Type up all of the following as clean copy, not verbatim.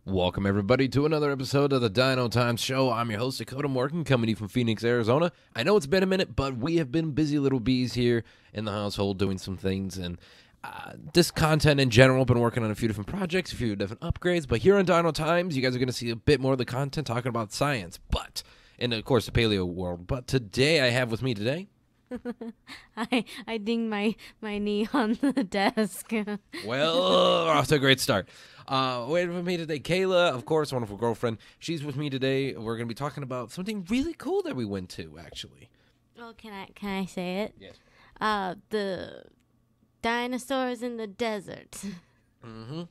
Welcome, everybody, to another episode of the Dino Times Show. I'm your host, Dakota Morgan, coming to you from Phoenix, Arizona. I know it's been a minute, but we have been busy little bees here in the household doing some things. And this content in general, been working on a few different projects, a few different upgrades. But here on Dino Times, you guys are going to see a bit more of the content talking about science, but, and of course, the paleo world. But today, I have with me today... I dinged my knee on the desk. Well, we're off to a great start. Waiting with me today, Kayla, of course, wonderful girlfriend. She's with me today. We're going to be talking about something really cool that we went to, actually. Oh, can I say it? Yes. The dinosaurs in the desert. Mm-hmm.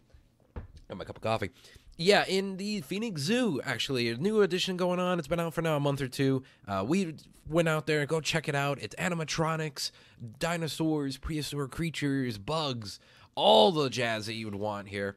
Got my cup of coffee. Yeah, in the Phoenix Zoo, actually, a new edition going on. It's been out for now a month or two. We went out there and go check it out. It's animatronics, dinosaurs, prehistoric creatures, bugs, all the jazz that you would want here.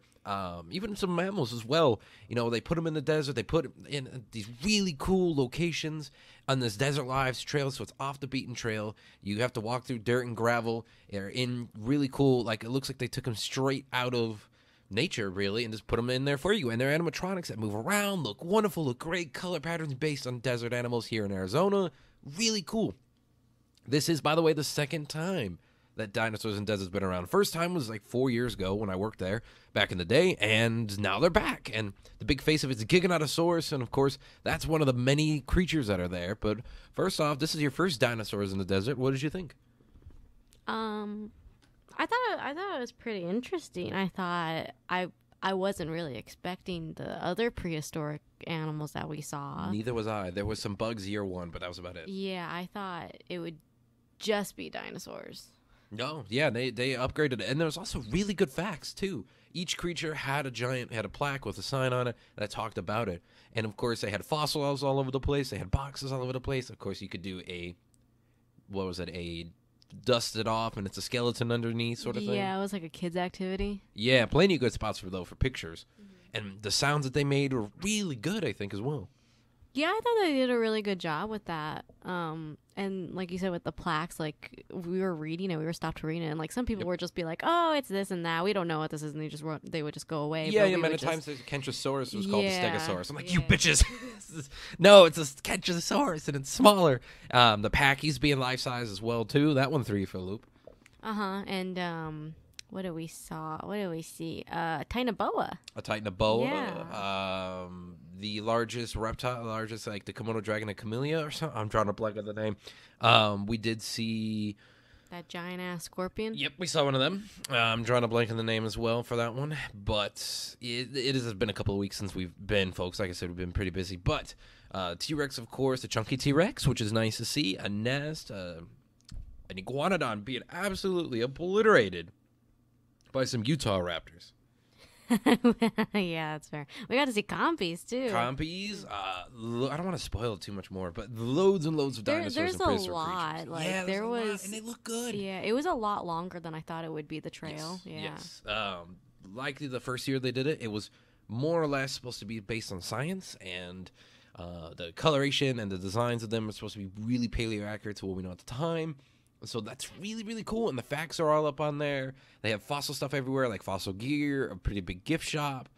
Even some mammals as well. You know, they put them in the desert. They put them in these really cool locations on this Desert Lives trail, so it's off the beaten trail. You have to walk through dirt and gravel. They're in really cool, like, it looks like they took them straight out of nature, really, and just put them in there for you. And they're animatronics that move around, look wonderful, look great, color patterns based on desert animals here in Arizona. Really cool. This is, by the way, the second time that Dinosaurs in Desert's been around. First time was like 4 years ago when I worked there back in the day, and now they're back. And the big face of it's Giganotosaurus, and of course, that's one of the many creatures that are there. But first off, this is your first Dinosaurs in the Desert. What did you think? I thought it was pretty interesting. I thought I wasn't really expecting the other prehistoric animals that we saw. Neither was I. There was some bugs year one, but that was about it. Yeah, I thought it would just be dinosaurs. No, yeah, they upgraded it. And there was also really good facts, too. Each creature had a plaque with a sign on it that talked about it. And, of course, they had fossils all over the place. They had boxes all over the place. Of course, you could do a dust it off and it's a skeleton underneath sort of thing. Yeah, it was like a kid's activity. Yeah, plenty of good spots for pictures. And the sounds that they made were really good, I think, as well. Yeah, I thought they did a really good job with that. And like you said, with the plaques, like we were reading it, we were stopped reading it, and like some people would just be like, "Oh, it's this and that. We don't know what this is," and they would just go away. Yeah, many times the Kentrosaurus was called the Stegosaurus. I'm like, you yeah. bitches! No, it's a Kentrosaurus and it's smaller. The Pachy's being life size as well too. That one threw you for a loop. And what did we see? Titanoboa. A Titanoboa. Yeah. The largest reptile, like the Komodo dragon, a camellia or something. I'm trying to blank on the name. We did see That giant ass scorpion. Yep, we saw one of them. I'm drawing a blank on the name as well for that one. But it has been a couple of weeks since we've been, folks. Like I said, we've been pretty busy. But T-Rex, of course, the chunky T-Rex, which is nice to see. A nest, an iguanodon being absolutely obliterated by some Utah raptors. Yeah, that's fair. We got to see compies, too. Compies, I don't want to spoil it too much more, but loads and loads of dinosaurs there's and prehistoric a lot. creatures. Like, yeah, there was, lot, and they look good. Yeah, it was a lot longer than I thought it would be, the trail. Yes. Likely the first year they did it, it was more or less supposed to be based on science, and the coloration and the designs of them are supposed to be really paleo accurate to what we know at the time. So that's really, really cool, and the facts are all up on there. They have fossil stuff everywhere, like fossil gear, a pretty big gift shop,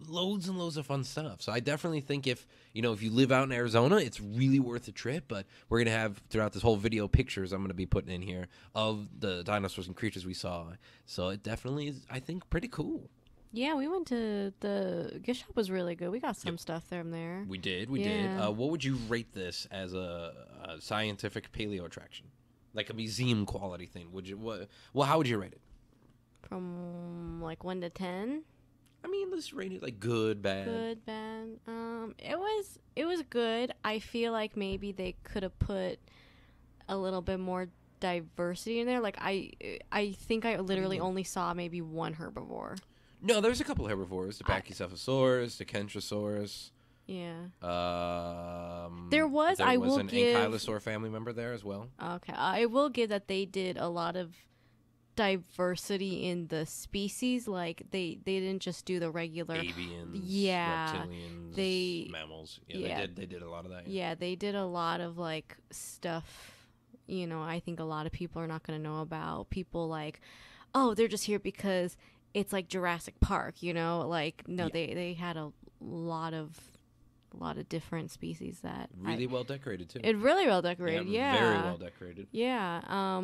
loads and loads of fun stuff. So I definitely think if you live out in Arizona, it's really worth the trip. But we're going to have, throughout this whole video, pictures I'm going to be putting in here of the dinosaurs and creatures we saw. So it definitely is, I think, pretty cool. Yeah, we went to the gift shop. Was really good. We got some stuff from there. We did. Yeah. What would you rate this as a scientific paleo attraction? Like a museum quality thing. How would you rate it? From like 1 to 10. I mean, let's rate it like good, bad. Good, bad. It was good. I feel like maybe they could have put a little bit more diversity in there. Like I think I literally only saw maybe one herbivore. No, there's a couple herbivores. The Pachycephalosaurus, the Kentrosaurus. Yeah. There was an give Ankylosaur family member there as well. Okay, I will give that they did a lot of diversity in the species. Like they didn't just do the regular avians, reptilians, mammals. They did a lot of that. Yeah, they did a lot of like stuff. I think a lot of people are not going to know about. People like, oh, they're just here because it's like Jurassic Park, you know, like no, Yeah. they had a lot of different species that Really well decorated too. it really well decorated, yeah, very well decorated. yeah.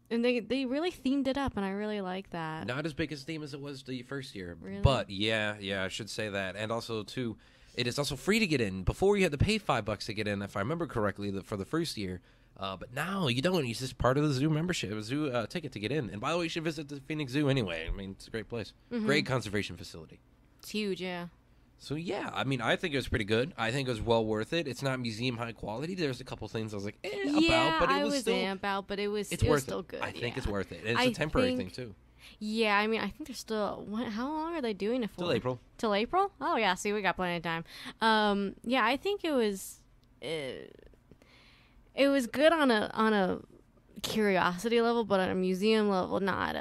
And they really themed it up, and I really like that. Not as big a theme as it was the first year, Really? but yeah, I should say that. And also too, it is also free to get in. Before you had to pay $5 to get in, if I remember correctly, for the first year. But now you don't. It's just part of the zoo membership, a zoo ticket to get in. And by the way, you should visit the Phoenix Zoo anyway. I mean, it's a great place, great conservation facility. It's huge, yeah. So yeah, I mean, I think it was pretty good. I think it was well worth it. It's not museum high quality. There's a couple things I was like, about, but it was still. About, but it was Still good. I think it's yeah. worth it. And it's a temporary thing too. Yeah, I mean, I think they're still. How long are they doing it for? Till April. Till April? Oh yeah. See, we got plenty of time. Yeah, I think it was. It was good on a curiosity level, but on a museum level, not.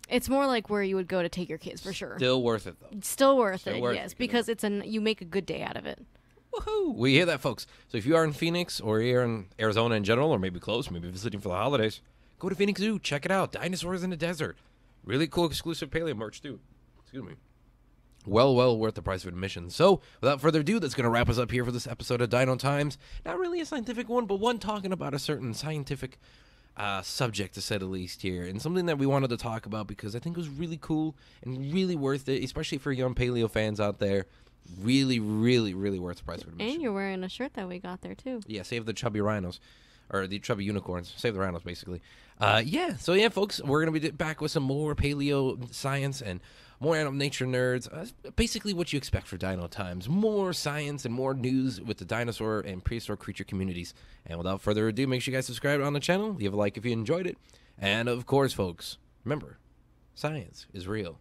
It's more like where you would go to take your kids for sure. Still worth it though. Still worth it, worth yes, it, because you make a good day out of it. Woohoo! We hear that, folks. So if you are in Phoenix or you're in Arizona in general, or maybe close, maybe visiting for the holidays, go to Phoenix Zoo. Check it out. Dinosaurs in the desert. Really cool exclusive paleo merch too. Excuse me. Well worth the price of admission. So, without further ado, that's going to wrap us up here for this episode of Dino Times. Not really a scientific one, but one talking about a certain scientific subject, to say the least, here. And something that we wanted to talk about because I think it was really cool and really worth it, especially for young paleo fans out there. Really worth the price of admission. And you're wearing a shirt that we got there, too. Yeah, save the chubby rhinos. Or the chubby unicorns. Save the rhinos, basically. So yeah, folks, we're going to be back with some more paleo science and more animal nature nerds. Basically what you expect for Dino Times. More science and more news with the dinosaur and prehistoric creature communities. And without further ado, make sure you guys subscribe on the channel. Leave a like if you enjoyed it. And of course, folks, remember, science is real.